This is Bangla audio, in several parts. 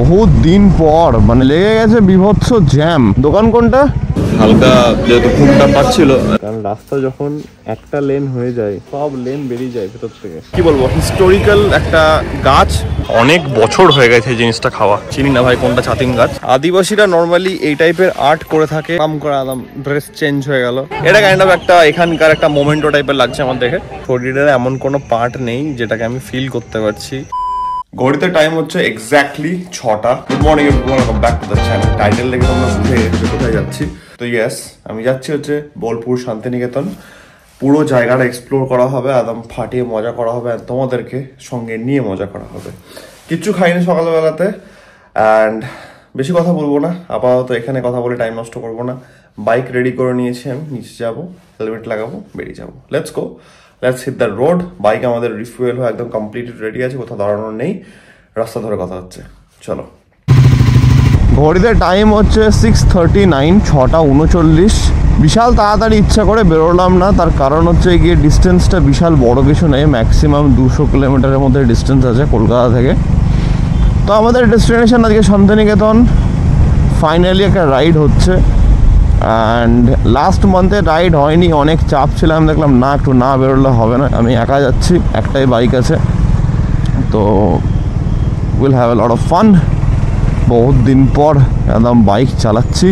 বহুত দিন পর মানে লেগে গেছে বিভৎস জ্যাম। দোকান কোনটা? হালকা যেহেতু ঘুমটা পাচ্ছিল, কারণ রাস্তা যখন একটা লেন হয়ে যায় সব লেন বেরিয়ে যায় ভেতর থেকে। কি বলবো, হিস্টোরিক্যাল একটা গাছ, অনেক বছর হয়ে গেছে জিনিসটা খাওয়া। চিনি না ভাই কোনটা ছাতিম গাছ। আদিবাসীরা নর্মালি এই টাইপের আর্ট করে থাকে। কাম করে আলাম, ড্রেস চেঞ্জ হয়ে গেল, এটা কাইন্ড অফ একটা এখানকার একটা মোমেন্টো টাইপের লাগছে আমার দেখে। শরীরের এমন কোনো পার্ট নেই যেটাকে আমি ফিল করতে পারছি। ঘড়িতে টাইম হচ্ছে এক্স্যাক্টলি 6টা। Good morning everyone, welcome back to the channel. Title দেখে তোমরা বুঝে গেছো কোথায় যাচ্ছি। তো ইয়েস, আমি যাচ্ছি হচ্ছে বোলপুর শান্তিনিকেতন। পুরো জায়গাটা এক্সপ্লোর করা হবে, একদম ফাটিয়ে মজা করা হবে, আর তোমাদেরকে সঙ্গে নিয়ে মজা করা হবে। কিচ্ছু খাইনি সকালবেলাতে, অ্যান্ড বেশি কথা বলবো না। আপাতত এখানে কথা বলে টাইম নষ্ট করবো না। বাইক রেডি করে নিয়েছি, আমি নিচে যাবো, হেলমেট লাগাবো, বেরিয়ে যাবো। Let's go, let's hit the road. Bike আমাদের রিফুয়েল হয়ে একদম কমপ্লিটেড রেডি আছে, কোথাও দাঁড়ানোর নেই, রাস্তা ধরে কথা হচ্ছে। চলো। ঘড়িতে টাইম হচ্ছে 6:39, 6:39। বিশাল তাড়াতাড়ি ইচ্ছা করে বেরোলাম না, তার কারণ হচ্ছে গিয়ে ডিস্টেন্সটা বিশাল বড় কিছু নেই, ম্যাক্সিমাম 200 কিলোমিটারের মধ্যে ডিস্টেন্স আছে কলকাতা থেকে। তো আমাদের ডেস্টিনেশন আজকে শান্তিনিকেতন। ফাইনালি একটা রাইড হচ্ছে, অ্যান্ড লাস্ট মান্থে রাইড হয়নি, অনেক চাপ ছিল। আমি দেখলাম না, একটু না বেরোলে হবে না। আমি একা যাচ্ছি, একটাই বাইক আছে, তো will have a lot of fun. বহুত দিন পর একদম বাইক চালাচ্ছি,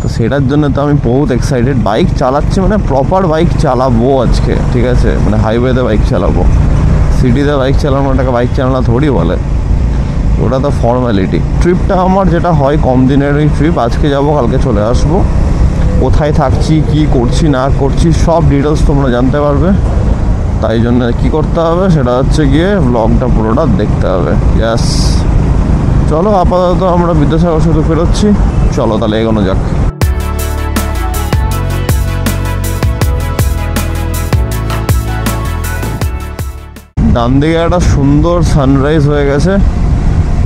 তো সেটার জন্য তো আমি বহুত এক্সাইটেড। বাইক চালাচ্ছি মানে প্রপার বাইক চালাবো আজকে, ঠিক আছে? মানে হাইওয়েতে বাইক চালাবো, সিটিতে বাইক চালানোটাকে বাইক চালানো থোড়ি বলে, ওটা তো ফর্ম্যালিটি। ট্রিপটা আমার যেটা হয় কম দিনেরই ট্রিপ, আজকে যাব, কালকে চলে আসবো। কোথায় থাকছি, কি করছি না করছি সব ডিটেলস তোমরা জানতে পারবে। তাই জন্য কি করতে হবে সেটা হচ্ছে গিয়ে ব্লগটা পুরোটা দেখতে হবে। ইয়াস, চলো আপাতত আমরা বিদ্যাসাগর সেতু ফেরোচ্ছি। চলো তাহলে এগোনো যাক। ডান দিকে একটা সুন্দর সানরাইজ হয়ে গেছে।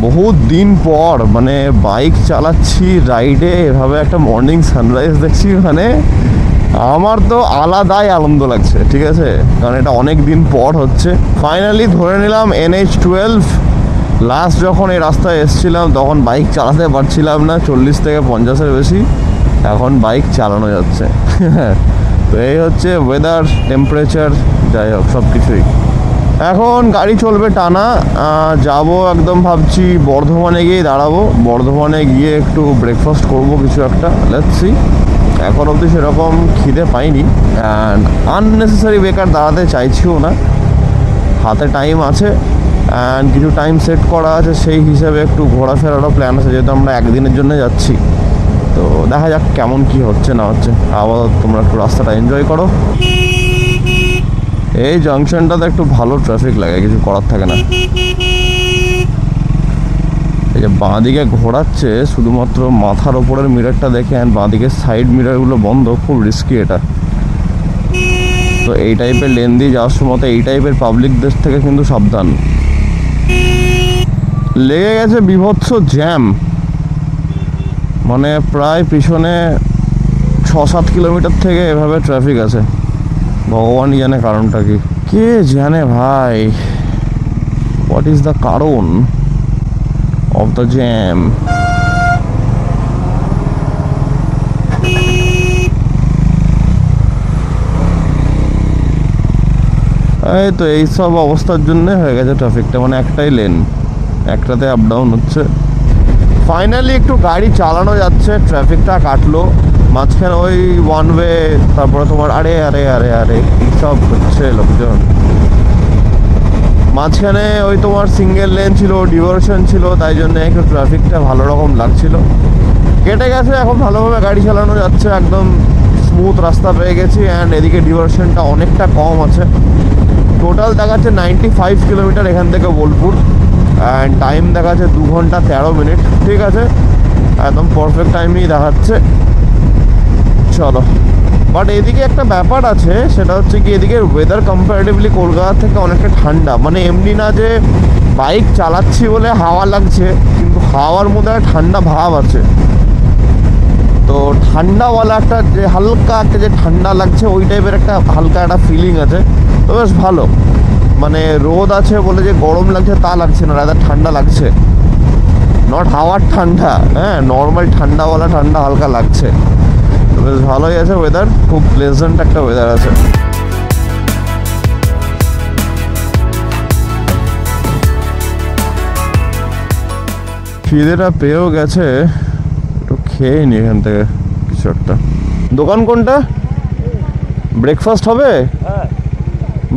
বহুত দিন পর মানে বাইক চালাচ্ছি, রাইডে এভাবে একটা মর্নিং সানরাইজ দেখছি, মানে আমার তো আলাদাই আনন্দ লাগছে, ঠিক আছে? কারণ এটা অনেক দিন পর হচ্ছে। ফাইনালি ধরে নিলাম NH12। লাস্ট যখন এই রাস্তায় এসেছিলাম তখন বাইক চালাতে পারছিলাম না, 40 থেকে 50-এর বেশি। এখন বাইক চালানো যাচ্ছে। তো এই হচ্ছে ওয়েদার, টেম্পারেচার, যাই হোক সব কিছুই। এখন গাড়ি চলবে টানা, যাব একদম ভাবছি বর্ধমানে গিয়ে দাঁড়াবো। বর্ধমানে গিয়ে একটু ব্রেকফাস্ট করব কিছু একটা, লেটস সি। এখন অবধি সেরকম খিদে পাইনি, অ্যান্ড আননেসেসারি বেকার দাঁড়াতে চাইছিও না। হাতে টাইম আছে, অ্যান্ড কিছু টাইম সেট করা আছে, সেই হিসাবে একটু ঘোরাফেরারও প্ল্যান আছে, যেহেতু আমরা একদিনের জন্য যাচ্ছি। তো দেখা যাক কেমন কি হচ্ছে না হচ্ছে। আবার তোমরা একটু রাস্তাটা এনজয় করো। এই জাংশনটাতে একটু ভালো ট্রাফিক লাগে, কিছু করার থাকে না। এই যে বাঁ দিকে ঘোরাচ্ছে শুধুমাত্র মাথার ওপরের মিররটা দেখে, অ্যান্ড বাঁ দিকের সাইড মিররগুলো বন্ধ, খুব রিস্কি এটা। তো এই টাইপের লেন দিয়ে যাওয়ার সময় এই টাইপের পাবলিকদের থেকে কিন্তু সাবধান। লেগে গেছে বিভৎস জ্যাম, মানে প্রায় পিছনে 6-7 কিলোমিটার থেকে এভাবে ট্রাফিক আছে। ভগবানই জানে কারণটা কি, কে জানে ভাই। হোয়াট ইজ দ্য কারণ অফ দ্য জ্যাম? এই তো এইসব অবস্থার জন্য হয়ে গেছে ট্রাফিকটা, মানে একটাই লেন, একটাতে আপ ডাউন হচ্ছে। ফাইনালি একটু গাড়ি চালানো যাচ্ছে, ট্রাফিকটা কাটলো। মাঝখানে ওই ওয়ান ওয়ে, তারপরে তোমার আরে আরে আরে আরে এইসব হচ্ছে লোকজন। মাঝখানে ওই তোমার সিঙ্গেল লেন ছিল, ডিভার্সন ছিল, তাই জন্য একটু ট্রাফিকটা ভালো রকম লাগছিল। কেটে গেছে, এখন ভালোভাবে গাড়ি চালানো যাচ্ছে, একদম স্মুথ রাস্তা পেয়ে গেছি, অ্যান্ড এদিকে ডিভার্সনটা অনেকটা কম আছে। টোটাল দেখাচ্ছে 95 কিলোমিটার এখান থেকে বোলপুর, অ্যান্ড টাইম দেখাচ্ছে 2 ঘন্টা 13 মিনিট। ঠিক আছে, একদম পারফেক্ট টাইমই দেখাচ্ছে। চলো, বাট এদিকে একটা ব্যাপার আছে, সেটা হচ্ছে কি এদিকে ওয়েদার কম্পারেটিভলি কলকাতা থেকে অনেকটা ঠান্ডা। মানে এমনি না যে বাইক চালাচ্ছি বলে হাওয়া লাগছে, কিন্তু হাওয়ার মধ্যে একটা ঠান্ডা ভাব আছে। তো ঠান্ডাওয়ালা একটা যে হালকা একটা যে ঠান্ডা লাগছে, ওই টাইপের একটা হালকা একটা ফিলিং আছে। তো বেশ ভালো, মানে রোদ আছে বলে যে গরম লাগছে তা লাগছে না, রাদার ঠান্ডা লাগছে। নট হাওয়ার ঠান্ডা, হ্যাঁ নর্মাল ঠান্ডাওয়ালা ঠান্ডা হালকা লাগছে। বেশ ভালোই আছে ওয়েদার, খুব প্লেজেন্ট একটা ওয়েদার আছে। খিদেটা পেয়েও গেছে, একটু খেয়ে নি এখান থেকে কিছু একটা। দোকান কোনটা? ব্রেকফাস্ট হবে?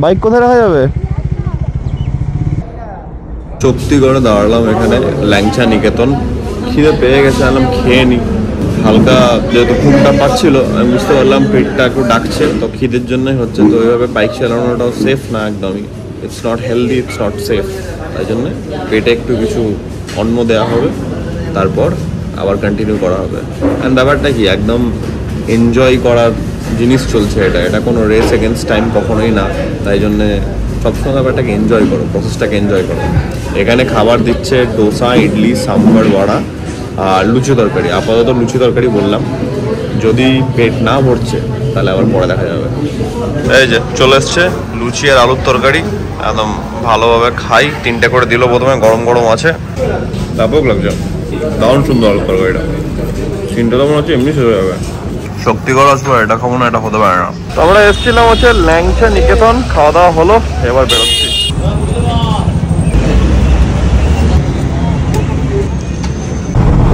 বাইক কোথায় রাখা যাবে? শক্তিগড়ে দাঁড়ালাম এখানে, ল্যাংচা নিকেতন। খিদে পেয়ে গেছে, আলাম খেয়ে নি। হালকা যেহেতু ঘুমটা পাচ্ছিল, আমি বুঝতে পারলাম পেটটা একটু ডাকছে, তো খিদের জন্যই হচ্ছে। তো ওইভাবে বাইক চালানোটাও সেফ না একদমই, it's not healthy, it's not safe. তাই জন্যে পেটে একটু কিছু অন্ন দেওয়া হবে, তারপর আবার কন্টিনিউ করা হবে। অ্যান্ড ব্যাপারটা কি, একদম এনজয় করার জিনিস চলছে এটা, এটা কোনো রেস এগেনস্ট টাইম কখনোই না। তাই জন্যে সবসময় ব্যাপারটাকে এনজয় করো, প্রসেসটাকে এনজয় করো। এখানে খাবার দিচ্ছে ডোসা, ইডলি, সাম্বার, বড়া আর লুচি তরকারি। আপাতত লুচি তরকারি বললাম, যদি পেট না ভরছে তাহলে আবার পরে দেখা যাবে। এই যে চলে এসছে লুচি আর আলুর তরকারি, একদম ভালোভাবে খাই। 3টে করে দিল প্রথমে, গরম গরম আছে, ব্যাপক লাগছে, দারুণ সুন্দর আলুর তরকারিটা। 3টে তো মনে হচ্ছে এমনি শেষ হয়ে যাবে। শক্তিগড় আসবো, এটা খাবো না, এটা হতে পারে না। তো আমরা এসেছিলাম হচ্ছে ল্যাংচা নিকেতন, খাওয়া দাওয়া হলো, এবার বেরোচ্ছি।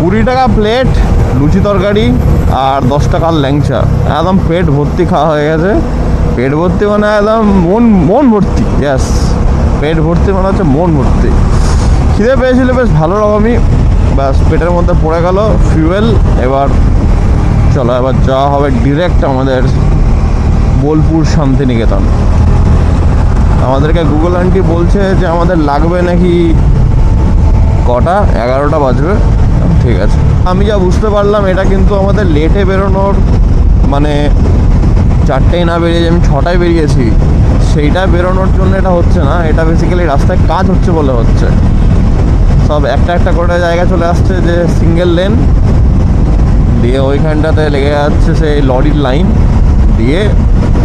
20 টাকা প্লেট লুচি তরকারি আর 10 টাকার ল্যাংচা, একদম পেট ভর্তি খাওয়া হয়ে গেছে। পেট ভর্তি মানে একদম মন ভর্তি, গ্যাস পেট ভর্তি মানে হচ্ছে মন ভর্তি। খিদে পেয়েছিল বেশ ভালো রকমই, ব্যাস পেটের মধ্যে পড়ে গেল ফিউয়েল। এবার চলো, এবার যাওয়া হবে ডিরেক্ট আমাদের বোলপুর শান্তিনিকেতন। আমাদেরকে গুগল আন্টি বলছে যে আমাদের লাগবে নাকি কটা, 11টা বাজবে। ঠিক আছে, আমি যা বুঝতে পারলাম এটা কিন্তু আমাদের লেটে বেরোনোর, মানে 4টায় না বেরিয়ে যে আমি 6টায় বেরিয়েছি সেইটা বেরোনোর জন্য এটা হচ্ছে না। এটা বেসিক্যালি রাস্তায় কাজ হচ্ছে বলে হচ্ছে। সব একটা একটা করে জায়গা চলে আসছে যে সিঙ্গেল লেন দিয়ে, ওইখানটাতে লেগে যাচ্ছে সেই লরির লাইন দিয়ে,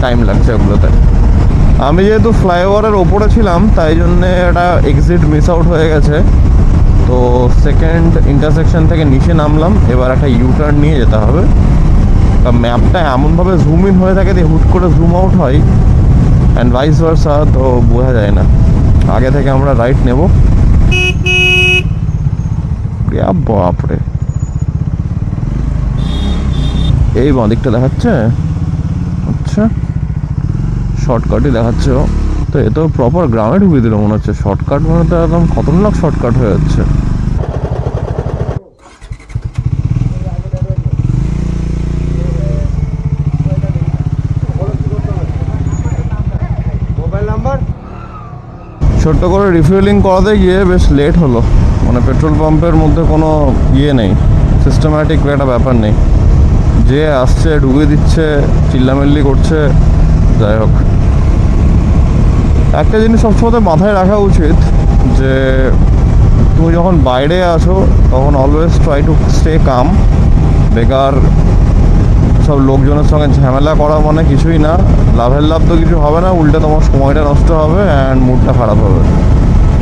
টাইম লাগছে ওগুলোতে। আমি যেহেতু ফ্লাইওভারের ওপরে ছিলাম তাই জন্যে এটা এক্সিট মিস আউট হয়ে গেছে। তো সেকেন্ড ইন্টারসেকশন থেকে নিচে নামলাম, এবার একটা ইউটার্ন নিয়ে যেতে হবে। তা ম্যাপটা এমনভাবে জুম ইন হয়ে থাকে যে হুট করে জুম আউট হয়, অ্যান্ড ভাইস ভার্সা, তো বোঝা যায় না। আগে থেকে আমরা রাইট নেব। বাপরে, এই বাঁ দিকটা দেখাচ্ছে, আচ্ছা শর্টকাটই দেখাচ্ছে। তো এ তো প্রপার গ্রামে ঢুকিয়ে দিল মনে হচ্ছে। শর্টকাট মানে তো একদম খতরনাক শর্টকাট হয়ে যাচ্ছে। ছোট্ট করে রিফিলিং করাতে গিয়ে বেশ লেট হলো, মানে পেট্রোল পাম্পের মধ্যে কোনো ইয়ে নেই, সিস্টেম্যাটিক একটা ব্যাপার নেই। যে আসছে ঢুকিয়ে দিচ্ছে, চিল্লামিল্লি করছে। যাই হোক, একটা জিনিস সবসময় মাথায় রাখা উচিত যে তুমি যখন বাইরে আসো তখন always try to stay calm. বেকার সব লোকজনের সঙ্গে ঝামেলা করা মানে কিছুই না, লাভের লাভ তো কিছু হবে না, উল্টে তোমার সময়টা নষ্ট হবে অ্যান্ড মুডটা খারাপ হবে,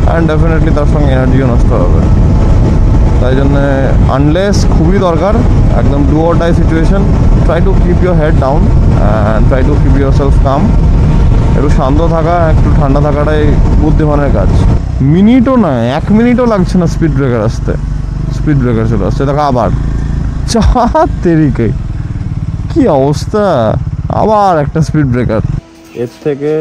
অ্যান্ড ডেফিনেটলি তার সঙ্গে এনার্জিও নষ্ট হবে। তাই জন্যে আনলেস খুবই দরকার, একদম do or die situation, try to keep your head down and try to keep your self calm. একটু শান্ত থাকা, একটু ঠান্ডা থাকাটাই বুদ্ধিমানের কাজ। মিনিটও না, 1 মিনিটও লাগছে না স্পিড ব্রেকার আসতে। স্পিড ব্রেকার চলে আসছে, দেখো আবার তেরিকে, কি অবস্থা, আবার একটা স্পিড ব্রেকার। এর থেকে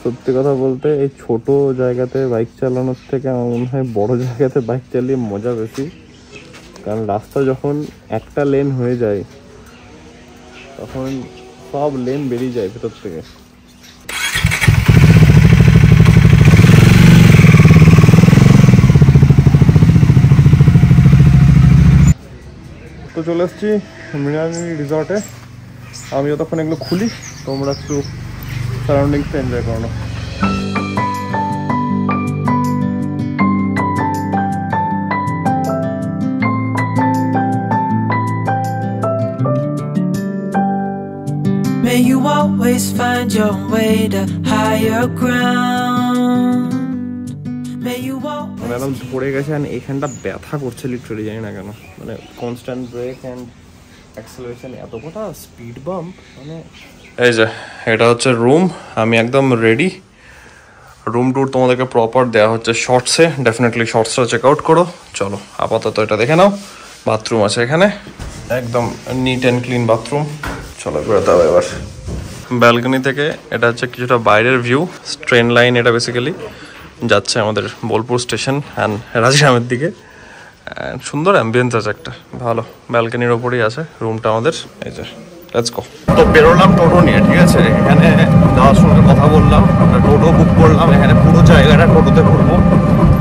সত্যি কথা বলতে এই ছোট জায়গাতে বাইক চালানোর থেকে আমার মনে হয় বড় জায়গাতে বাইক চালিয়ে মজা বেশি। কারণ রাস্তা যখন একটা লেন হয়ে যায় তখন সব লেন বেরিয়ে যায় ভেতর থেকে। তো চলে এসেছি মৃণালিনী রিসর্টে। আমি যতক্ষণ এগুলো খুলি তোমরা একটু সারাউন্ডিংসটা এনজয় করো না। May you always find your way to higher ground. May you always মানে একদম ধরে গেছে অ্যান্ড এখানটা ব্যথা করছে লিটারালি, জানি না কেন। মানে কনস্ট্যান্ট ব্রেক অ্যান্ড অ্যাক্সেলারেশন, এত কটা স্পিড বাম্প মানে। এই যে এটা হচ্ছে রুম, আমি একদম রেডি। রুম ট্যুর তোমাদেরকে প্রপার দেওয়া হচ্ছে শর্টসে, ডেফিনেটলি শর্টসটা চেক আউট করো। চলো আপাতত এটা দেখে নাও। বাথরুম আছে এখানে, একদম নিট অ্যান্ড ক্লিন বাথরুম। চলো বেরোতে হবে এবার। ব্যালকনি থেকে এটা হচ্ছে কিছুটা বাইরের ভিউ। ট্রেন লাইন এটা বেসিক্যালি যাচ্ছে আমাদের বোলপুর স্টেশন অ্যান্ড রাজিরামের দিকে। সুন্দর অ্যাম্বিয়েন্স আছে একটা, ভালো। ব্যালকনির ওপরেই আছে রুমটা আমাদের। এই যে লেটস গো। তো বেরোলাম টোটো নিয়ে, ঠিক আছে। এখানে যাওয়ার সঙ্গে কথা বললাম, টোটো বুক করলাম। এখানে পুরো জায়গাটা টোটোতে ঘুরবো।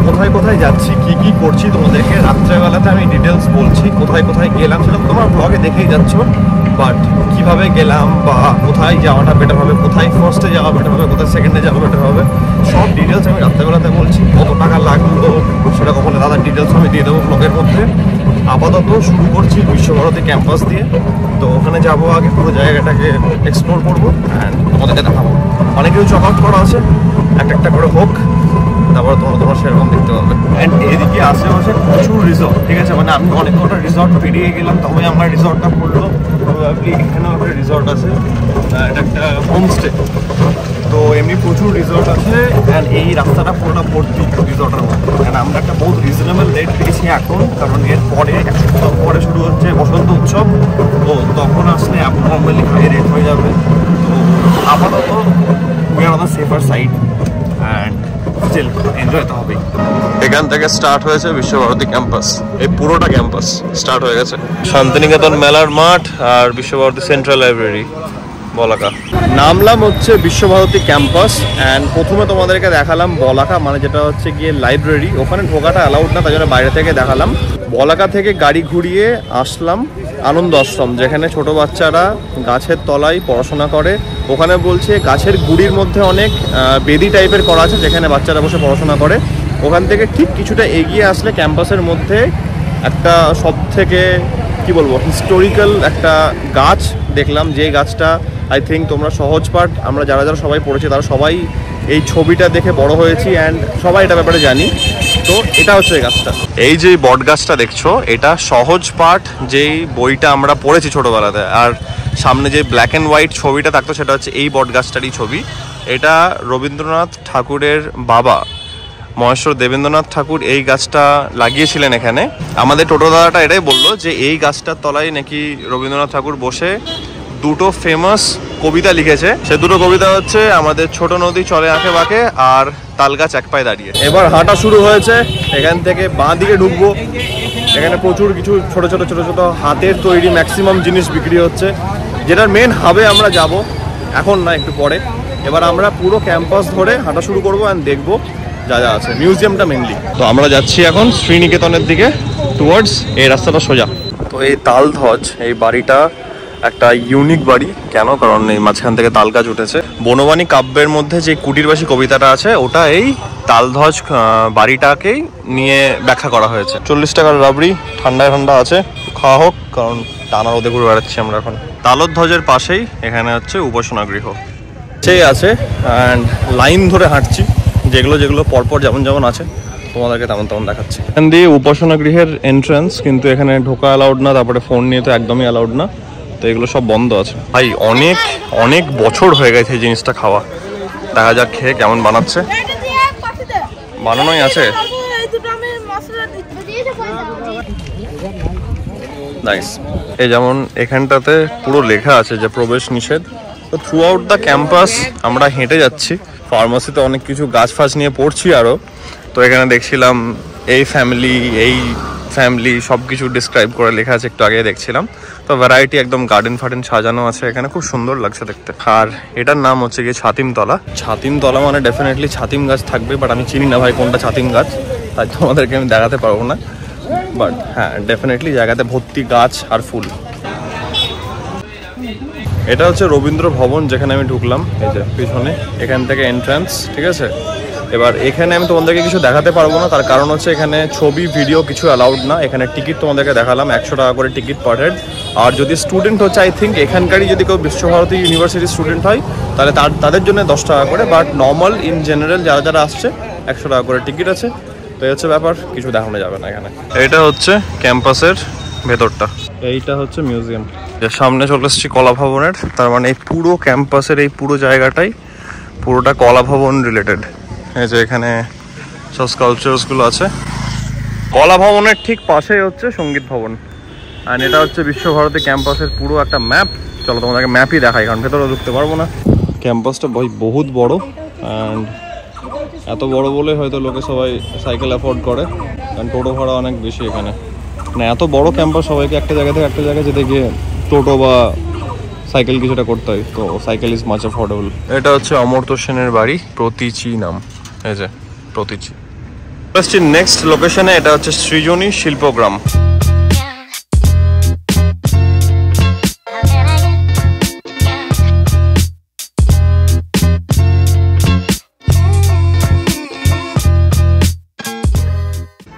কোথায় কোথায় যাচ্ছি, কি কি করছি তোমাদেরকে রাত্রেবেলাতে আমি ডিটেলস বলছি। কোথায় কোথায় গেলাম সেটা তোমার ব্লগে দেখেই যাচ্ছ, বাট কিভাবে গেলাম বা কোথায় যাওয়াটা বেটার হবে, কোথায় ফার্স্টে যাওয়া বেটার হবে, কোথায় সেকেন্ডে যাওয়া বেটার হবে, সব ডিটেলস আমি রাত্রেবেলাতে বলছি। কত টাকা লাগলো সেরকম হলে দাদার ডিটেলস আমি দিয়ে দেবো ব্লগের মধ্যে। আপাতত শুরু করছি বিশ্বভারতী ক্যাম্পাস দিয়ে। তো ওখানে যাবো, আগে পুরো জায়গাটাকে এক্সপ্লোর করবো অ্যান্ড তোমাদেরকে দেখাবো। অনেক কিছু চক আউট করা আছে, একটা করে হোক, তারপরে তোমরা সেরকম দেখতে পাবে। অ্যান্ড এদিকে আশেপাশে প্রচুর রিসর্ট, ঠিক আছে। মানে আমি অনেক কটা রিসর্ট পেরিয়ে গেলাম, তবে আমার রিসর্টটা পড়লো। প্রবাবলি এখানেও একটা রিসর্ট আছে, এটা একটা হোমস্টে। তো এমনি প্রচুর রিসর্ট আছে অ্যান্ড এই রাস্তাটা পুরোটা ভর্তি রিসর্টের মধ্যে। অ্যান্ড আমরা একটা বহুত রিজনেবল রেট পেয়েছি এখন, কারণ এর পরে এক সপ্তাহ পরে শুরু হচ্ছে বসন্ত উৎসব। তো তখন আসলে নর্মালি হাই রেট হয়ে যাবে। তো আপাতত we are on the safer side and still enjoy তো হবেই। এখান থেকে স্টার্ট হয়েছে বিশ্বভারতী ক্যাম্পাস। এই পুরোটা ক্যাম্পাস স্টার্ট হয়ে গেছে। শান্তিনিকেতন মেলার মাঠ আর বিশ্বভারতী সেন্ট্রাল লাইব্রেরি বলাকা। নামলাম হচ্ছে বিশ্বভারতী ক্যাম্পাস অ্যান্ড প্রথমে তোমাদেরকে দেখালাম বলাকা, মানে যেটা হচ্ছে গিয়ে লাইব্রেরি। ওখানে ঢোকাটা অ্যালাউড না, তাই জন্য বাইরে থেকে দেখালাম। বলাকা থেকে গাড়ি ঘুরিয়ে আসলাম আনন্দ আশ্রম, যেখানে ছোট বাচ্চারা গাছের তলায় পড়াশোনা করে। ওখানে বলছে গাছের গুড়ির মধ্যে অনেক বেদি টাইপের করা আছে, যেখানে বাচ্চারা বসে পড়াশোনা করে। ওখান থেকে ঠিক কিছুটা এগিয়ে আসলে ক্যাম্পাসের মধ্যে একটা সব থেকে কি বলবো হিস্টোরিক্যাল একটা গাছ দেখলাম, যে গাছটা আই থিঙ্ক তোমরা সহজ পাঠ আমরা যারা যারা সবাই পড়েছি তারা সবাই এই ছবিটা দেখে বড় হয়েছি অ্যান্ড সবাই এটা ব্যাপারে জানি। তো এটা হচ্ছে এই গাছটা, এই যে বট গাছটা দেখছো, এটা সহজ পাঠ যেই বইটা আমরা পড়েছি ছোটবেলাতে। আর সামনে যে ব্ল্যাক অ্যান্ড হোয়াইট ছবিটা থাকতো সেটা হচ্ছে এই বট গাছটারই ছবি। এটা রবীন্দ্রনাথ ঠাকুরের বাবা মহেশ্বর দেবেন্দ্রনাথ ঠাকুর এই গাছটা লাগিয়েছিলেন এখানে। আমাদের টোটো দাদাটা এটাই বললো যে এই গাছটার তলায় নাকি রবীন্দ্রনাথ ঠাকুর বসে দুটো ফেমাস কবিতা লিখেছে। সে দুটো কবিতা হচ্ছে আমাদের ছোট নদী চলে আঁকে বাঁকে আর তাল গাছ এক পায়ে দাঁড়িয়ে। এবার হাঁটা শুরু হয়েছে, এখান থেকে বাঁ দিকে ঢুকবো। এখানে প্রচুর কিছু ছোট ছোট ছোট ছোট হাতের তৈরি ম্যাক্সিমাম জিনিস বিক্রি হচ্ছে, যেটার মেন হাবে আমরা যাব এখন না, একটু পরে। এবার আমরা পুরো ক্যাম্পাস ধরে হাঁটা শুরু করবো অ্যান্ড দেখবো যা যা আছে, মিউজিয়ামটা মেনলি। তো আমরা যাচ্ছি এখন শ্রীনিকেতনের দিকে টুয়ার্ডস এই রাস্তাটা সোজা। তো এই তালধ্বজ এই বাড়িটা একটা ইউনিক বাড়ি। কেন? কারণ এই মাঝখান থেকে তাল গাছ উঠেছে। বনবাণী কাব্যের মধ্যে যে কুটিরবাসী কবিতাটা আছে ওটা এই তালধ্বজ বাড়িটাকেই নিয়ে ব্যাখ্যা করা হয়েছে। 40 টাকার রাবড়ি, ঠান্ডায় ঠান্ডা আছে, খাওয়া হোক, কারণ টানা রোদে ঘুরে বেড়াচ্ছি আমরা এখন। তালধ্বজের পাশেই এখানে হচ্ছে উপাসনা গৃহ সেই আছে অ্যান্ড লাইন ধরে হাঁটছি, যেগুলো যেগুলো পরপর যেমন যেমন আছে তোমাদেরকে তেমন তেমন দেখাচ্ছি। এখান দিয়ে উপাসনা গৃহের এন্ট্রান্স, কিন্তু এখানে ঢোকা অ্যালাউড না, তারপরে ফোন নিয়ে তো একদমই অ্যালাউড না। তো এগুলো সব বন্ধ আছে। ভাই অনেক অনেক বছর হয়ে গেছে এই জিনিসটা খাওয়া। দেখা যাক খেয়ে কেমন বানাচ্ছে। বানানোই আছে। নাইস। এই যেমন এখানটাতে পুরো লেখা আছে যে প্রবেশ নিষেধ। তো থ্রু আউট দ্য ক্যাম্পাস আমরা হেঁটে যাচ্ছি। ফার্মাসিতে অনেক কিছু গাছ ফাছ নিয়ে পড়ছি আরও। তো এখানে দেখছিলাম এই ফ্যামিলি সব কিছু ডিসক্রাইব করে লেখা আছে, একটু আগে দেখছিলাম। তো ভ্যারাইটি একদম গার্ডেন ফার্ডেন সাজানো আছে এখানে, খুব সুন্দর লাগছে দেখতে। আর এটার নাম হচ্ছে গিয়ে ছাতিমতলা। ছাতিমতলা মানে ডেফিনেটলি ছাতিম গাছ থাকবে, বাট আমি চিনি না ভাই কোনটা ছাতিম গাছ, তাই তোমাদেরকে আমি দেখাতে পারবো না। বাট হ্যাঁ ডেফিনেটলি জায়গাতে ভর্তি গাছ আর ফুল। এটা হচ্ছে রবীন্দ্র ভবন যেখানে আমি ঢুকলাম, এই যে পিছনে এখান থেকে এন্ট্রান্স, ঠিক আছে। এবার এখানে আমি তোমাদেরকে কিছু দেখাতে পারবো না, তার কারণ হচ্ছে এখানে ছবি ভিডিও কিছু অ্যালাউড না। এখানে টিকিট তোমাদেরকে দেখালাম 100 টাকা করে টিকিট পার হেড। আর যদি স্টুডেন্ট হচ্ছে আই থিঙ্ক এখানকারই যদি কেউ বিশ্বভারতী ইউনিভার্সিটির স্টুডেন্ট হয় তাহলে তাদের জন্য 10 টাকা করে, বাট নর্মাল ইন জেনারেল যারা যারা আসছে 100 টাকা করে টিকিট আছে। তো এই হচ্ছে ব্যাপার, কিছু দেখানো যাবে না এখানে। এটা হচ্ছে ক্যাম্পাসের ভেতরটা, এইটা হচ্ছে মিউজিয়াম। যে সামনে চলে এসেছি কলা ভবনের, তার মানে এই পুরো ক্যাম্পাসের এই পুরো জায়গাটাই পুরোটা কলা ভবন রিলেটেড। এই যে এখানে সব স্কাল্পচারসগুলো আছে। কলা ভবনের ঠিক পাশেই হচ্ছে সঙ্গীত ভবন, আর এটা হচ্ছে বিশ্বভারতী ক্যাম্পাসের পুরো একটা ম্যাপ। চলো তোমাদেরকে ম্যাপই দেখাই, কারণ ভেতরে ঢুকতে পারবো না। ক্যাম্পাসটা বহুত বড়, অ্যান্ড এত বড় বলে হয়তো লোকে সবাই সাইকেল অ্যাফোর্ড করে, কারণ টোটো ভাড়া অনেক বেশি এখানে। মানে এত বড় ক্যাম্পাস, সবাইকে একটা জায়গা থেকে একটা জায়গায় যেতে গিয়ে টোটো বা সাইকেল কিছুটা করতে হয়, তো সাইকেল ইজ মাচ অ্যাফোর্ডেবল। এটা হচ্ছে অমর্ত্য সেনের বাড়ি, প্রতীচি নাম, এই যে প্রতীচি। নেক্সট লোকেশনে, এটা হচ্ছে সৃজনী শিল্পগ্রাম।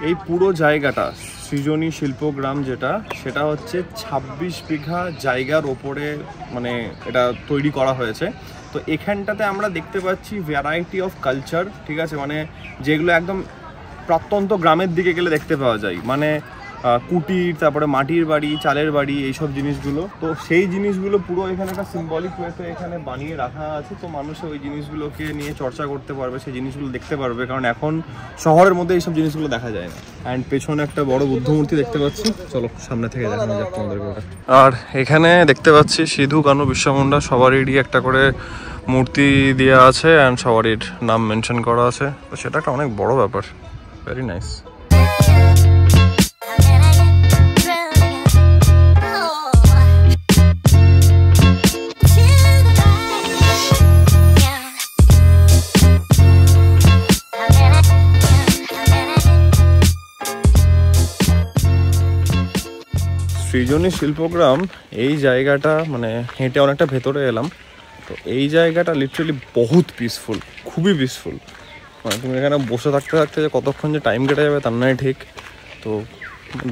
এই পুরো জায়গাটা সৃজনী শিল্পগ্রাম যেটা, সেটা হচ্ছে 26 বিঘা জায়গার ওপরে মানে এটা তৈরি করা হয়েছে। তো এখানটাতে আমরা দেখতে পাচ্ছি ভ্যারাইটি অফ কালচার, ঠিক আছে, মানে যেগুলো একদম প্রত্যন্ত গ্রামের দিকে গেলে দেখতে পাওয়া যায়, মানে কুটির, তারপরে মাটির বাড়ি, চালের বাড়ি, এইসব জিনিসগুলো। তো সেই জিনিসগুলো পুরো এখানে একটা সিম্বলিক ওয়েতে এখানে বানিয়ে রাখা আছে। তো মানুষ ওই জিনিসগুলোকে নিয়ে চর্চা করতে পারবে, সেই জিনিসগুলো দেখতে পারবে, কারণ এখন শহরের মধ্যে এইসব জিনিসগুলো দেখা যায় না। অ্যান্ড পেছনে একটা বড় বুদ্ধ মূর্তি দেখতে পাচ্ছি, চলো সামনে থেকে দেখানো যাক তোমাদেরকে ওটা। আর এখানে দেখতে পাচ্ছি সিধু, কানু, বিরসা মুন্ডা সবারই একটা করে মূর্তি দেওয়া আছে, অ্যান্ড সবারই নাম মেনশন করা আছে। তো সেটা একটা অনেক বড় ব্যাপার, ভেরি নাইস। সৃজনী শিল্পগ্রাম এই জায়গাটা, মানে হেঁটে অনেকটা ভেতরে এলাম, তো এই জায়গাটা লিটারালি বহুত পিসফুল, খুবই পিসফুল। মানে তুমি এখানে বসে থাকতে থাকতে যে কতক্ষণ যে টাইম কেটে যাবে তার নয় ঠিক। তো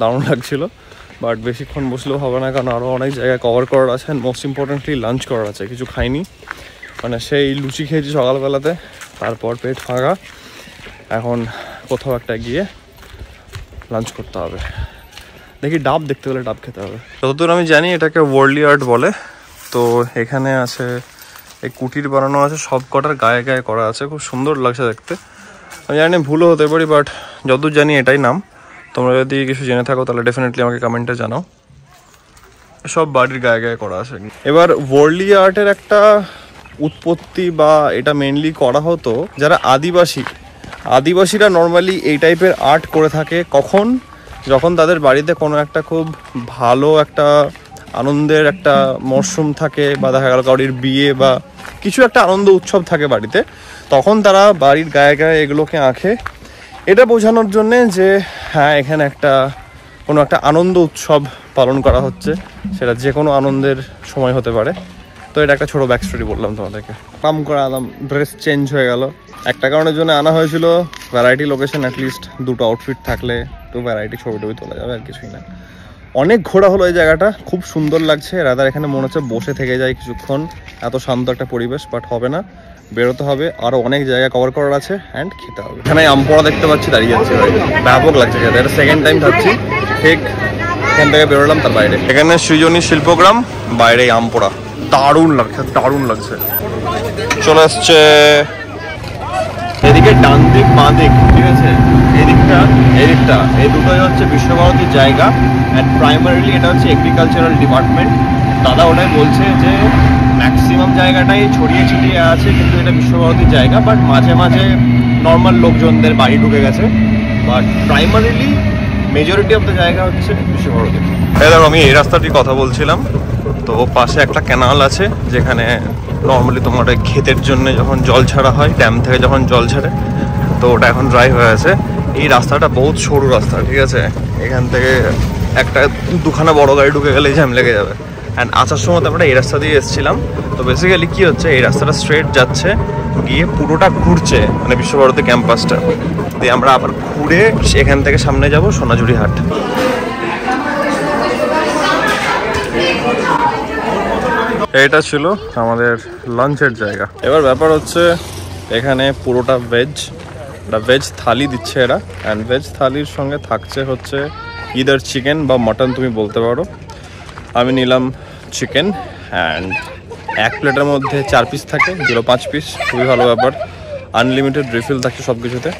দারুণ লাগছিল, বাট বেশিক্ষণ বসলেও হবে না, কারণ আরও অনেক জায়গায় কভার করার আছে। অ্যান্ড মোস্ট ইম্পর্টেন্টলি লাঞ্চ করার আছে, কিছু খাইনি, মানে সেই লুচি খেয়েছি সকালবেলাতে, তারপর পেট ফাঁকা। এখন কোথাও একটা গিয়ে লাঞ্চ করতে হবে, দেখি ডাব দেখতে পেলে ডাব খেতে হবে। যতদূর আমি জানি এটাকে ওয়ার্ল্ডলি আর্ট বলে। তো এখানে আছে এই কুটির বানানো আছে, সব কটার গায়ে গায়ে করা আছে, খুব সুন্দর লাগছে দেখতে। আমি জানি ভুলও হতে পারি, বাট যতদূর জানি এটাই নাম। তোমরা যদি কিছু জেনে থাকো তাহলে ডেফিনেটলি আমাকে কমেন্টে জানাও। সব বাড়ির গায়ে গায়ে করা আছে। এবার ওয়ার্ল্ডলি আর্টের একটা উৎপত্তি বা এটা মেনলি করা হতো যারা আদিবাসীরা নর্মালি এই টাইপের আর্ট করে থাকে কখন, যখন তাদের বাড়িতে কোনো একটা খুব ভালো একটা আনন্দের একটা মরশুম থাকে, বা দেখা গেল কারোর বিয়ে বা কিছু একটা আনন্দ উৎসব থাকে বাড়িতে, তখন তারা বাড়ির গায়ে গায়ে এগুলোকে আঁকে, এটা বোঝানোর জন্যে যে হ্যাঁ এখানে একটা কোনো একটা আনন্দ উৎসব পালন করা হচ্ছে, সেটা যে কোনো আনন্দের সময় হতে পারে। তো এটা একটা ছোটো ব্যাক স্টোরি বললাম তোমাদেরকে। কাম করে আলাম, ড্রেস চেঞ্জ হয়ে গেল, একটা কারণের জন্য আনা হয়েছিল ভ্যারাইটি লোকেশন, অ্যাটলিস্ট দুটো আউটফিট থাকলে একটু ভ্যারাইটি ছবি টবি তোলা যাবে, আর কিছুই না। অনেক ঘোরা হলো এই জায়গাটা, খুব সুন্দর লাগছে। রাদার এখানে মনে হচ্ছে বসে থেকে যায় কিছুক্ষণ, এত শান্ত একটা পরিবেশ, বাট হবে না, বেরোতে হবে, আরও অনেক জায়গা কভার করার আছে, অ্যান্ড খেতে হবে। এখানে আমপোড়া দেখতে পাচ্ছি দাঁড়িয়ে আছে, ব্যাপক লাগছে খেতে, এটা সেকেন্ড টাইম খাচ্ছি। ঠিক এখান থেকে বেরোলাম তার বাইরে, এখানে সৃজনী শিল্পগ্রাম, বাইরে আমপোড়া, দারুণ লাগছে, দারুণ লাগছে। চলে আসছে এদিকে ডান দিক বাঁ দিক, ঠিক আছে, এদিকটা এই দুটোই হচ্ছে বিশ্বভারতীর জায়গা। অ্যান্ড প্রাইমারিলি এটা হচ্ছে এগ্রিকালচারাল ডিপার্টমেন্ট। দাদা ওটাই বলছে যে ম্যাক্সিমাম জায়গাটাই ছড়িয়ে ছিটিয়ে আছে, কিন্তু এটা বিশ্বভারতীর জায়গা, বাট মাঝে মাঝে নর্মাল লোকজনদের বাড়ি ঢুকে গেছে, but primarily majority of the জায়গা হচ্ছে বিশ্বভারতী। দেখো আমি এই রাস্তাটির কথা বলছিলাম, তো পাশে একটা ক্যানাল আছে যেখানে নর্মালি তোমার ক্ষেতের জন্য যখন জল ছাড়া হয়, ড্যাম থেকে যখন জল ছাড়ে, তো ওটা এখন ড্রাই হয়ে আছে। এই রাস্তাটা বহুত সরু রাস্তা, ঠিক আছে, এখান থেকে একটা দুখানা বড় গাড়ি ঢুকে গেলেই জ্যাম লেগে যাবে। অ্যান্ড আসার সময় আমরা এই রাস্তা দিয়ে এসেছিলাম। তো বেসিক্যালি কী হচ্ছে, এই রাস্তাটা স্ট্রেট যাচ্ছে, গিয়ে পুরোটা ঘুরছে, মানে বিশ্বভারতী ক্যাম্পাসটা দিয়ে আমরা আবার ঘুরে এখান থেকে সামনে যাব সোনাঝুরি হাট। এটা ছিল আমাদের লাঞ্চের জায়গা। এবার ব্যাপার হচ্ছে এখানে পুরোটা ভেজ, একটা ভেজ থালি দিচ্ছে এরা, অ্যান্ড ভেজ থালির সঙ্গে থাকছে হচ্ছে ইদার চিকেন বা মাটন তুমি বলতে পারো। আমি নিলাম চিকেন, অ্যান্ড এক প্লেটের মধ্যে 4 পিস থাকে, 5 পিস, খুবই ভালো ব্যাপার। আনলিমিটেড রিফিল থাকে সব কিছুতে,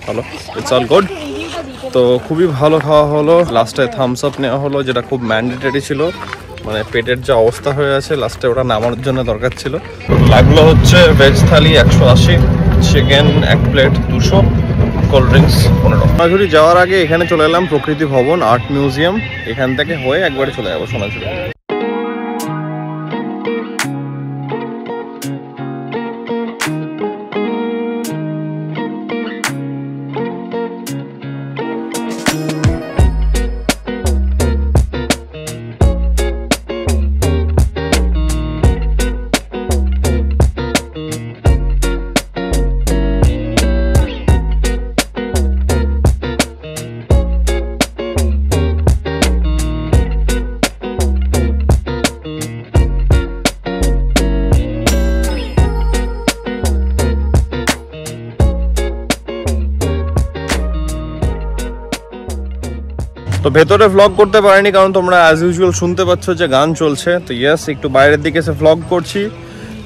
ভালো, ইটস অল গুড। তো খুবই ভালো খাওয়া হলো। লাস্টে থামস আপ নেওয়া হলো, যেটা খুব ম্যান্ডেটরি ছিল, মানে পেটের যে অবস্থা হয়ে আছে লাস্টে ওটা নামানোর জন্য দরকার ছিল। লাগলো হচ্ছে ভেজ থালি 180, চিকেন 1 প্লেট 200, কোল্ড ড্রিঙ্কস 15। সোনাঝুরি যাওয়ার আগে এখানে চলে এলাম প্রকৃতি ভবন আর্ট মিউজিয়াম, এখান থেকে হয়ে একবারে চলে যাবো সোনাঝুরি। তো ভেতরে ভ্লগ করতে পারিনি কারণ তোমরা অ্যাজ ইউজুয়াল শুনতে পাচ্ছ যে গান চলছে। তো ইয়েস, একটু বাইরের দিকে এসে ভ্লগ করছি।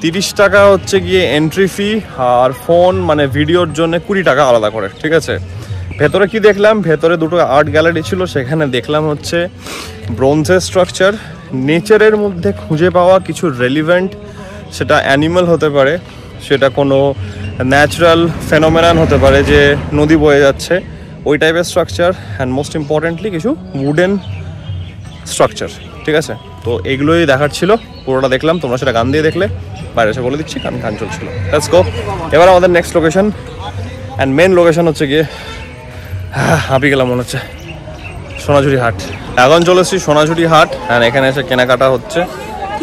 30 টাকা হচ্ছে গিয়ে এন্ট্রি ফি, আর ফোন মানে ভিডিওর জন্য 20 টাকা আলাদা করে, ঠিক আছে। ভেতরে কি দেখলাম, ভেতরে দুটো আর্ট গ্যালারি ছিল, সেখানে দেখলাম হচ্ছে ব্রোঞ্জের স্ট্রাকচার, নেচারের মধ্যে খুঁজে পাওয়া কিছু রেলিভেন্ট, সেটা অ্যানিমাল হতে পারে, সেটা কোনো ন্যাচারাল ফেনোমেনন হতে পারে যে নদী বয়ে যাচ্ছে, ওই টাইপের স্ট্রাকচার, অ্যান্ড মোস্ট ইম্পর্টেন্টলি কিছু উডেন স্ট্রাকচার, ঠিক আছে। তো এগুলোই দেখার ছিল, পুরোটা দেখলাম, তোমরা সেটা গান দিয়ে দেখলে, বাইরে এসে বলে দিচ্ছি গান চলছিল। Let's go. এবার আমাদের next location and main location হচ্ছে গিয়ে, হাঁপিয়ে গেলাম মনে হচ্ছে, সোনাঝুরি হাট। এখন চলে এসেছি সোনাঝুরি হাট, অ্যান্ড এখানে এসে কেনাকাটা হচ্ছে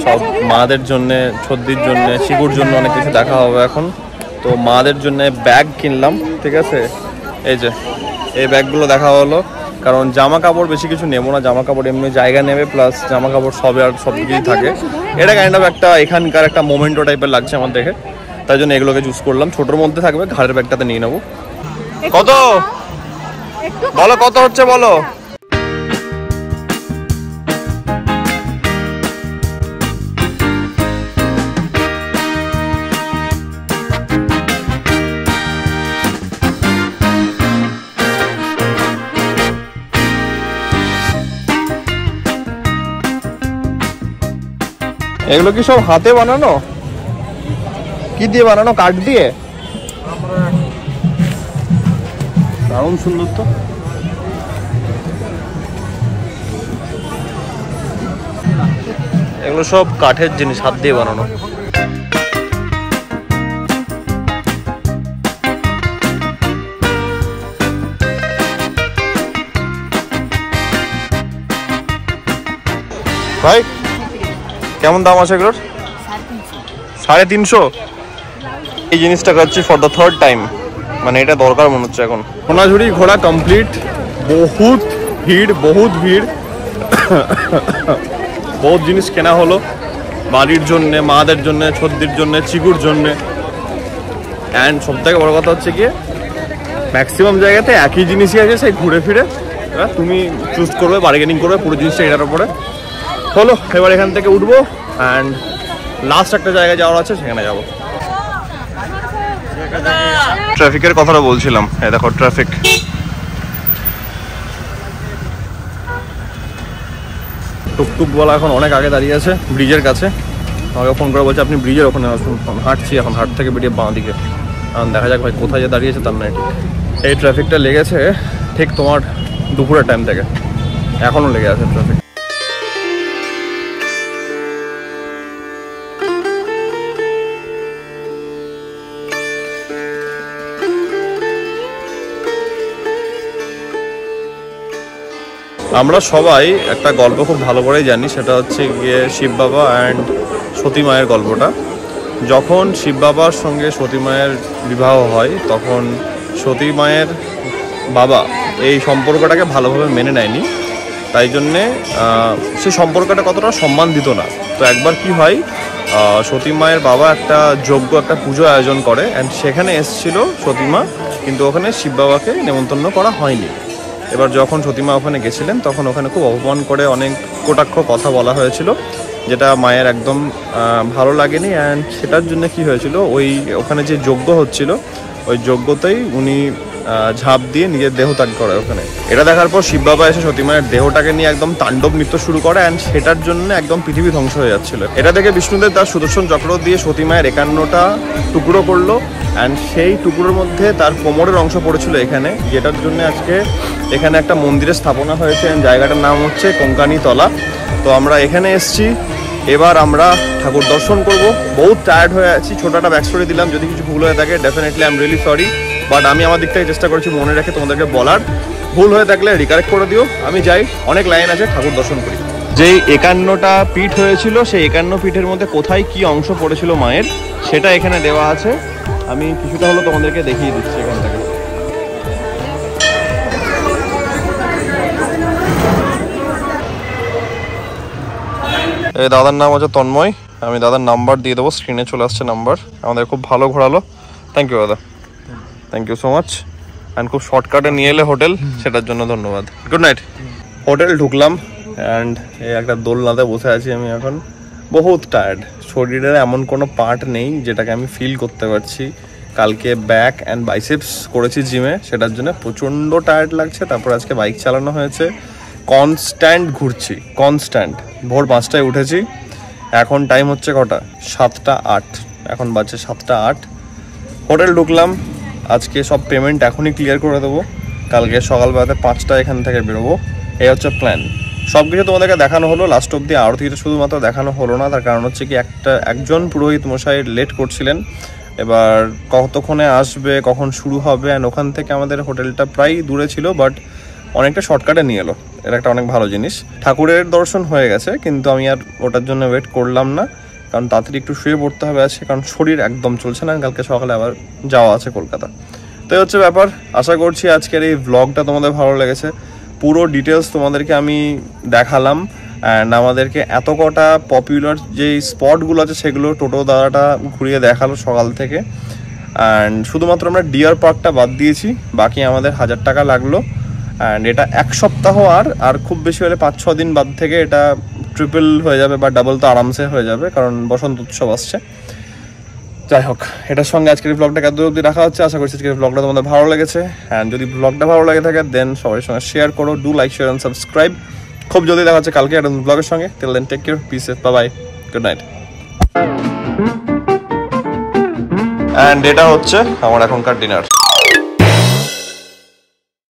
সব মাদের জন্যে, ছদ্দির জন্যে, চিকুর জন্য অনেক কিছু দেখা হবে এখন। তো মাদের জন্যে ব্যাগ কিনলাম, ঠিক আছে, এই যে এই ব্যাগগুলো দেখা হলো, কারণ জামা কাপড় বেশি কিছু নেবো না, জামা কাপড় এমনি জায়গা নেবে, প্লাস জামা কাপড় সবে আর সব কিছুই থাকে। এটা কাইন্ড অফ একটা এখানকার একটা মোমেন্টো টাইপের লাগছে আমার দেখে, তাই জন্য এগুলোকে চুজ করলাম। ছোটোর মধ্যে থাকবে, ঘাড়ের ব্যাগটাতে নিয়ে নেবো। কত বলো, কত হচ্ছে বলো? এগুলো কি সব হাতে বানানো? কি দিয়ে বানানো? কাঠ দিয়ে? দারুণ সুন্দর তো। এগুলো সব কাঠের জিনিস, হাত দিয়ে বানানো। ভাই কেমন দাম আছে এগুলোর? 350। এই জিনিসটা করছি ফর দ্য থার্ড টাইম, মানে এটা দরকার মনে হচ্ছে এখন। সোনাঝুরি ঘোরা কমপ্লিট, বহুত ভিড় বহুত জিনিস কেনা হলো বাড়ির জন্যে, মাদের জন্যে, ছদ্দির জন্যে, চিকুর জন্যে। অ্যান্ড সব থেকে বড় কথা হচ্ছে গিয়ে ম্যাক্সিমাম জায়গাতে একই জিনিসই আছে, সেই ঘুরে ফিরে তুমি চুজ করবে, বার্গেনিং করবে, পুরো জিনিসটা এটার উপরে হলো। এবার এখান থেকে উঠবো অ্যান্ড লাস্ট একটা জায়গায় যাওয়ার আছে, সেখানে যাবো। ট্রাফিকের কথাটা বলছিলাম, এই দেখো ট্রাফিক। টুকটুক বলা এখন অনেক আগে দাঁড়িয়ে আছে ব্রিজের কাছে, আমাকে ফোন করে বলছে আপনি ব্রিজের ওখানে আসুন। হাঁটছি এখন, হাট থেকে বেরিয়ে বাঁ দিকে, কারণ দেখা যাক ভাই কোথায় যে দাঁড়িয়েছে তার নয় ঠিক। এই ট্রাফিকটা লেগেছে ঠিক তোমার দুপুরের টাইম থেকে, এখনও লেগে আছে ট্রাফিক। আমরা সবাই একটা গল্প খুব ভালো করেই জানি, সেটা হচ্ছে গিয়ে শিব বাবা অ্যান্ড সতী মায়ের গল্পটা। যখন শিব বাবার সঙ্গে সতী মায়ের বিবাহ হয় তখন সতী মায়ের বাবা এই সম্পর্কটাকে ভালোভাবে মেনে নেয়নি, তাই জন্যে সেই সম্পর্কটা কতটা সম্মান দিত না। তো একবার কি হয়, সতী মায়ের বাবা একটা যজ্ঞ, একটা পুজো আয়োজন করে, অ্যান্ড সেখানে এসেছিল সতীমা, কিন্তু ওখানে শিব বাবাকে নেমন্তন্ন করা হয়নি। এবার যখন সতীমা ওখানে গেছিলেন তখন ওখানে খুব অপমান করে অনেক কটাক্ষ কথা বলা হয়েছিল, যেটা মায়ের একদম ভালো লাগেনি। অ্যান্ড সেটার জন্য কি হয়েছিল, ওখানে যে যজ্ঞ হচ্ছিল ওই যজ্ঞতেই উনি ঝাঁপ দিয়ে নিজের দেহ ত্যাগ করে ওখানে। এটা দেখার পর শিব বাবা এসে সতী মায়ের দেহটাকে নিয়ে একদম তাণ্ডব নৃত্য শুরু করে, অ্যান্ড সেটার জন্য একদম পৃথিবী ধ্বংস হয়ে যাচ্ছিল। এটা দেখে বিষ্ণুদেব তার সুদর্শন চক্র দিয়ে সতী মায়ের 51টা টুকরো করলো, অ্যান্ড সেই টুকরোর মধ্যে তার কোমরের অংশ পড়েছিল এখানে, যেটার জন্য আজকে এখানে একটা মন্দিরের স্থাপনা হয়েছে। জায়গাটার নাম হচ্ছে কঙ্কানী তলা। তো আমরা এখানে এসছি, এবার আমরা ঠাকুর দর্শন করব। বহুত টায়ার্ড হয়ে আছি, ছোট একটা ব্যাক স্টোরি দিলাম, যদি কিছু ভুল হয়ে থাকে definitely I am really sorry, but আমি আমার দিক থেকে চেষ্টা করেছি মনে রেখে তোমাদেরকে বলার। ভুল হয়ে থাকলে রিকারেক্ট করে দিও। আমি যাই, অনেক লাইন আছে, ঠাকুর দর্শন করি। যেই 51টা পিঠ হয়েছিল, সেই 51 পিঠের মধ্যে কোথায় কি অংশ পড়েছিল মায়ের, সেটা এখানে দেওয়া আছে। আমি কিছুটা হলো তোমাদেরকে দেখিয়ে দিচ্ছি এখান থেকে। এই দাদার নাম হচ্ছে তন্ময়, আমি দাদার নাম্বার দিয়ে দেবো, স্ক্রিনে চলে আসছে নাম্বার। আমাদের খুব ভালো ঘোরালো, থ্যাংক ইউ দাদা, thank you so much. And খুব শর্টকাটে নিয়ে এলে হোটেল, সেটার জন্য ধন্যবাদ। Good night. হোটেল ঢুকলাম, অ্যান্ড এই একটা দোলনাতে বসে আছি আমি এখন। বহুত টায়ার্ড, শরীরের এমন কোনো পার্ট নেই যেটাকে আমি ফিল করতে পারছি। কালকে ব্যাক অ্যান্ড বাইসেপস করেছি জিমে, সেটার জন্য প্রচণ্ড টায়ার্ড লাগছে। তারপর আজকে বাইক চালানো হয়েছে, কনস্ট্যান্ট ঘুরছি, কনস্ট্যান্ট। ভোর 5টায় উঠেছি, এখন টাইম হচ্ছে কটা, 7টা 8, এখন বাজছে 7টা 8। হোটেল ঢুকলাম, আজকে সব পেমেন্ট এখনই ক্লিয়ার করে দেবো, কালকে সকালবেলাতে 5টায় এখান থেকে বেরোবো। এই হচ্ছে প্ল্যান। সব কিছু তোমাদেরকে দেখানো হলো, লাস্ট অব্দি আরতিটা শুধুমাত্র দেখানো হলো না। তার কারণ হচ্ছে কি, একজন পুরোহিত মশাই লেট করছিলেন, এবার কতক্ষণে আসবে, কখন শুরু হবে। অ্যান্ড ওখান থেকে আমাদের হোটেলটা প্রায় দূরে ছিল, বাট অনেকটা শর্টকাটে নিয়ে এলো। এটা একটা অনেক ভালো জিনিস। ঠাকুরের দর্শন হয়ে গেছে, কিন্তু আমি আর ওটার জন্য ওয়েট করলাম না, কারণ তাড়াতাড়ি একটু শুয়ে পড়তে হবে আজকে, কারণ শরীর একদম চলছে না। কালকে সকালে আবার যাওয়া আছে কলকাতা। তো এই হচ্ছে ব্যাপার। আশা করছি আজকের এই ভ্লগটা তোমাদের ভালো লেগেছে। পুরো ডিটেলস তোমাদেরকে আমি দেখালাম, অ্যান্ড আমাদেরকে এত কটা পপুলার যেই স্পটগুলো আছে সেগুলো টোটো দাদাটা ঘুরিয়ে দেখালো সকাল থেকে। অ্যান্ড শুধুমাত্র আমরা ডিয়ার পার্কটা বাদ দিয়েছি, বাকি আমাদের 1000 টাকা লাগলো। অ্যান্ড এটা 1 সপ্তাহ আর খুব বেশি হলে 5-6 দিন বাদ থেকে এটা ট্রিপল হয়ে যাবে, বা ডাবল তো আরামসে হয়ে যাবে, কারণ বসন্ত উৎসব আসছে। যাই হোক, এটার সঙ্গে আজকের ব্লগটা এত অবধি রাখা হচ্ছে। আশা করছি আজকের ব্লগটা তোমাদের ভালো লেগেছে, অ্যান্ড যদি ব্লগটা ভালো লাগে থাকে দেন সবার সঙ্গে শেয়ার করো। Do like, share and subscribe. খুব জলদি দেখা হচ্ছে কালকে একটা ব্লগের সঙ্গে। Till then take care, peace, bye bye, good night. And এটা হচ্ছে আমার এখনকার ডিনার।